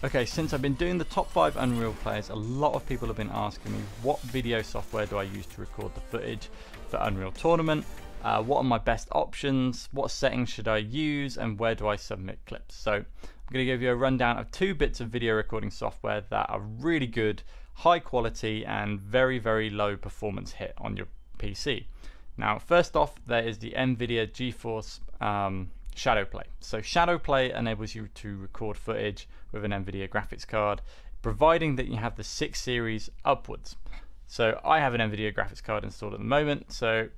Okay, since I've been doing the top 5 Unreal players, a lot of people have been asking me what video software do I use to record the footage for Unreal Tournament, what are my best options, what settings should I use, and where do I submit clips. So I'm going to give you a rundown of 2 bits of video recording software that are really good, high quality, and very low performance hit on your PC. Now first off, there is the NVIDIA GeForce Shadowplay. So Shadowplay enables you to record footage with an NVIDIA graphics card, providing that you have the 6 series upwards. So I have an NVIDIA graphics card installed at the moment, so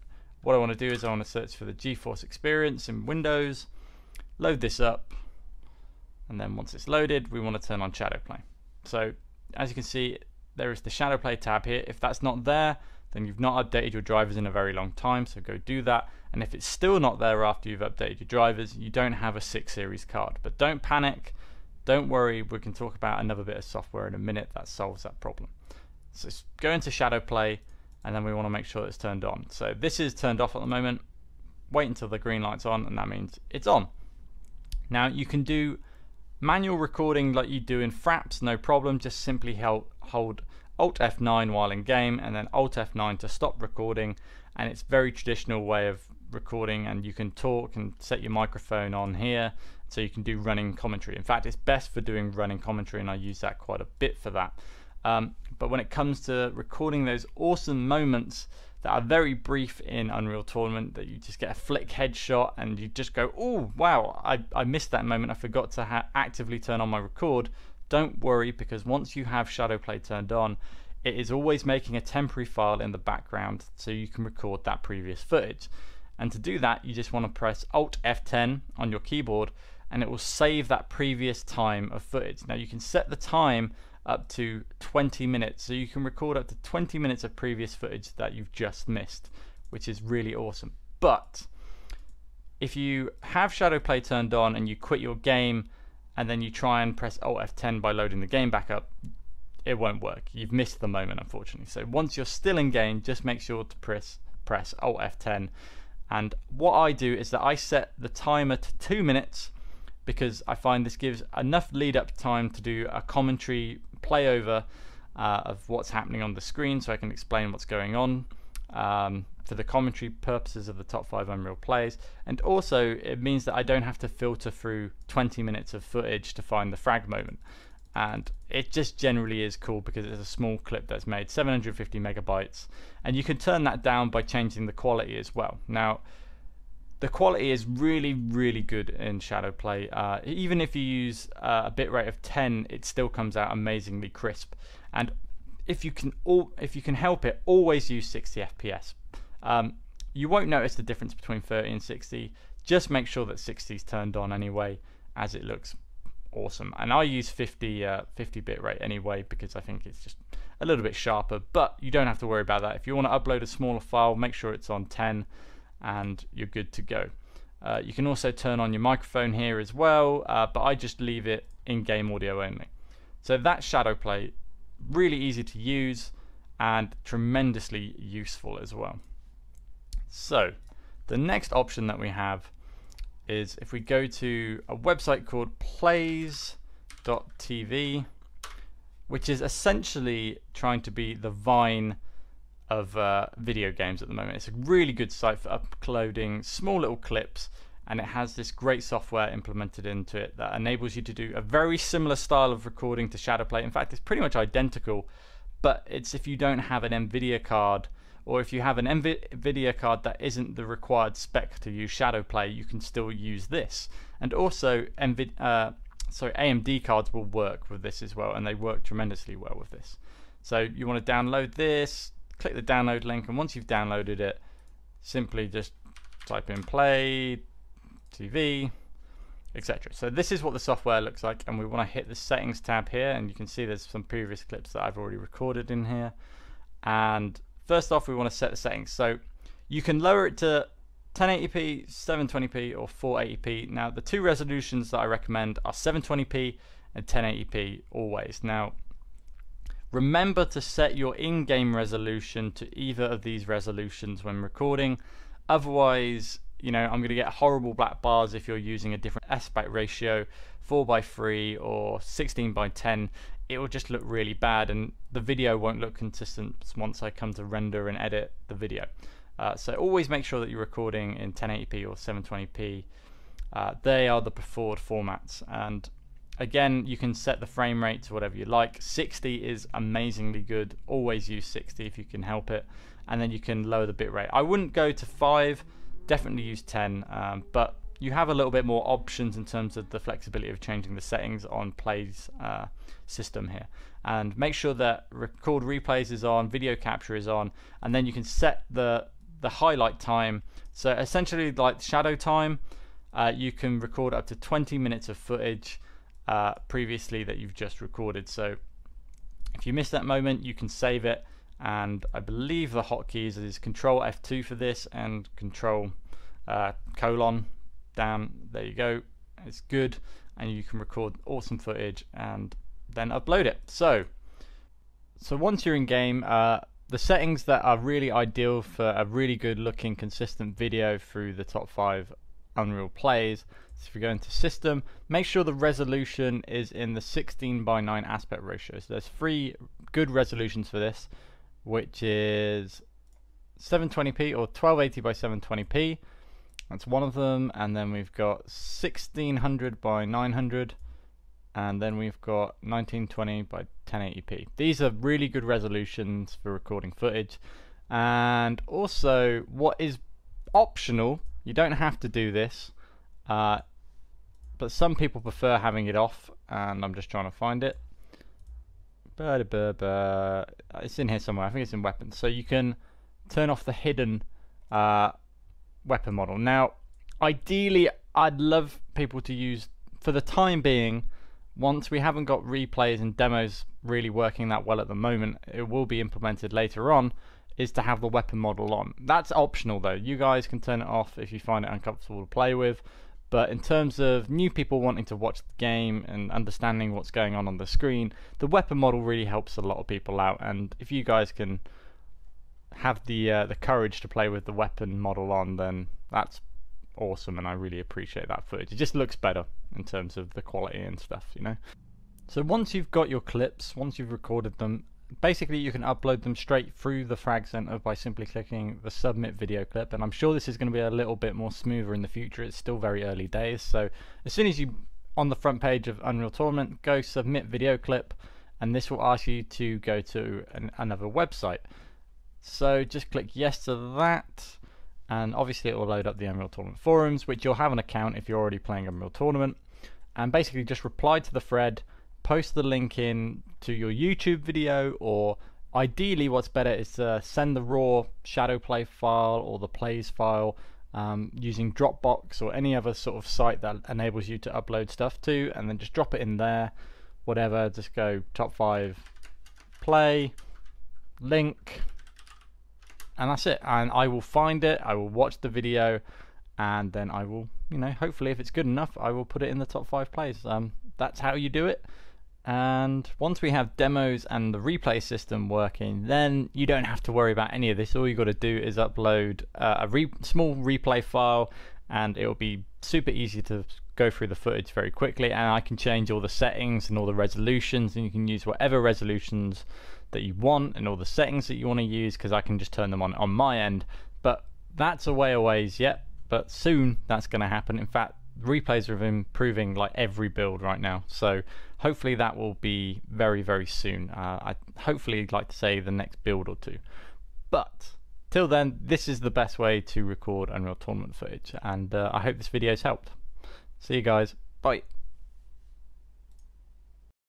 what I want to do is I want to search for the GeForce Experience in Windows, load this up, and then once it's loaded we want to turn on Shadowplay. So as you can see, there is the Shadowplay tab here. If that's not there, then you've not updated your drivers in a very long time, so go do that. And if it's still not there after you've updated your drivers, you don't have a 6 series card. But don't panic, don't worry, we can talk about another bit of software in a minute that solves that problem. So go into Shadowplay, and then we want to make sure it's turned on. So this is turned off at the moment. Wait until the green light's on, and that means it's on. Now you can do manual recording like you do in Fraps, no problem. Just simply hold Alt F9 while in game, and then Alt F9 to stop recording, and it's a very traditional way of recording, and you can talk and set your microphone on here so you can do running commentary. In fact, it's best for doing running commentary, and I use that quite a bit for that. But when it comes to recording those awesome moments that are very brief in Unreal Tournament, that you just get a flick headshot and you just go, oh wow, I missed that moment, I forgot to actively turn on my record. Don't worry, because once you have Shadowplay turned on, it is always making a temporary file in the background so you can record that previous footage. And to do that, you just want to press Alt F10 on your keyboard, and it will save that previous time of footage. Now you can set the time up to 20 minutes, so you can record up to 20 minutes of previous footage that you've just missed, which is really awesome. But if you have Shadowplay turned on and you quit your game and then you try and press Alt F10 by loading the game back up, it won't work. You've missed the moment, unfortunately. So once you're still in game, just make sure to press Alt F10. And what I do is that I set the timer to 2 minutes, because I find this gives enough lead up time to do a commentary play over of what's happening on the screen, so I can explain what's going on for the commentary purposes of the top 5 Unreal plays. And also it means that I don't have to filter through 20 minutes of footage to find the frag moment. And it just generally is cool because it's a small clip that's made 750 megabytes, and you can turn that down by changing the quality as well. Now the quality is really good in Shadowplay. Even if you use a bitrate of 10, it still comes out amazingly crisp. And if you can help it, always use 60 FPS. You won't notice the difference between 30 and 60. Just make sure that 60 is turned on anyway, as it looks awesome. And I use 50 bitrate anyway, because I think it's just a little bit sharper, but you don't have to worry about that. If you want to upload a smaller file, make sure it's on 10 and you're good to go. You can also turn on your microphone here as well, but I just leave it in game audio only. So that's Shadowplay, really easy to use and tremendously useful as well. So the next option that we have is if we go to a website called plays.tv, which is essentially trying to be the Vine of video games at the moment. It's a really good site for uploading small little clips, and it has this great software implemented into it that enables you to do a very similar style of recording to Shadowplay. In fact, it's pretty much identical, but it's if you don't have an NVIDIA card, or if you have an NVIDIA card that isn't the required spec to use Shadowplay, you can still use this. And also AMD cards will work with this as well, and they work tremendously well with this. So you want to download this, click the download link, and once you've downloaded it, simply just type in play TV, etc. So this is what the software looks like, and we want to hit the settings tab here, and you can see there's some previous clips that I've already recorded in here. And first off, we want to set the settings. So you can lower it to 1080p, 720p, or 480p. Now the 2 resolutions that I recommend are 720p and 1080p always. Now remember to set your in-game resolution to either of these resolutions when recording, otherwise you know, I'm going to get horrible black bars if you're using a different aspect ratio, 4:3 or 16:10. It will just look really bad, and the video won't look consistent once I come to render and edit the video. So always make sure that you're recording in 1080p or 720p. They are the preferred formats, and again, you can set the frame rate to whatever you like. 60 is amazingly good. Always use 60 if you can help it, and then you can lower the bitrate. I wouldn't go to 5, definitely use 10, but you have a little bit more options in terms of the flexibility of changing the settings on Play's system here. And make sure that record replays is on, video capture is on, and then you can set the highlight time. So essentially, like shadow time, you can record up to 20 minutes of footage previously that you've just recorded. So if you miss that moment, you can save it, and I believe the hotkeys is Control F2 for this and Control colon down. There you go, it's good, and you can record awesome footage and then upload it. So once you're in game, the settings that are really ideal for a really good looking consistent video through the top 5 Unreal plays. So if you go into system, make sure the resolution is in the 16:9 aspect ratio. So there's 3 good resolutions for this, which is 720p or 1280x720p. That's one of them, and then we've got 1600x900, and then we've got 1920x1080p. These are really good resolutions for recording footage. And also, what is optional, you don't have to do this, but some people prefer having it off, and I'm just trying to find it. It's in here somewhere, I think it's in weapons. So you can turn off the hidden weapon model. Now, ideally, I'd love people to use, for the time being, once we haven't got replays and demos really working that well at the moment, it will be implemented later on, is to have the weapon model on. That's optional though. You guys can turn it off if you find it uncomfortable to play with. But in terms of new people wanting to watch the game and understanding what's going on the screen, the weapon model really helps a lot of people out. And if you guys can have the courage to play with the weapon model on, then that's awesome, and I really appreciate that footage. It just looks better in terms of the quality and stuff, you know. So once you've got your clips, once you've recorded them, basically you can upload them straight through the Frag Center by simply clicking the submit video clip, and I'm sure this is going to be a little bit more smoother in the future. It's still very early days, so as soon as you on the front page of Unreal Tournament go submit video clip, and this will ask you to go to another website. So just click yes to that, and obviously it will load up the Unreal Tournament forums, which you'll have an account if you're already playing Unreal Tournament, and basically just reply to the thread, post the link in to your YouTube video, or ideally what's better is to send the raw shadow play file or the plays file using Dropbox or any other sort of site that enables you to upload stuff to, and then just drop it in there, whatever, just go top 5 play link, and that's it. And I will find it, I will watch the video, and then I will, you know, hopefully if it's good enough, I will put it in the top 5 plays. That's how you do it. And once we have demos and the replay system working, then you don't have to worry about any of this. All you got to do is upload a small replay file, and it will be super easy to go through the footage very quickly, and I can change all the settings and all the resolutions, and you can use whatever resolutions that you want and all the settings that you want to use, because I can just turn them on my end. But that's a way away yet, but soon that's going to happen. In fact, replays are improving like every build right now, so hopefully that will be very, very soon. I hopefully like to say the next build or two, but till then, this is the best way to record Unreal Tournament footage, and I hope this video's helped. See you guys, bye.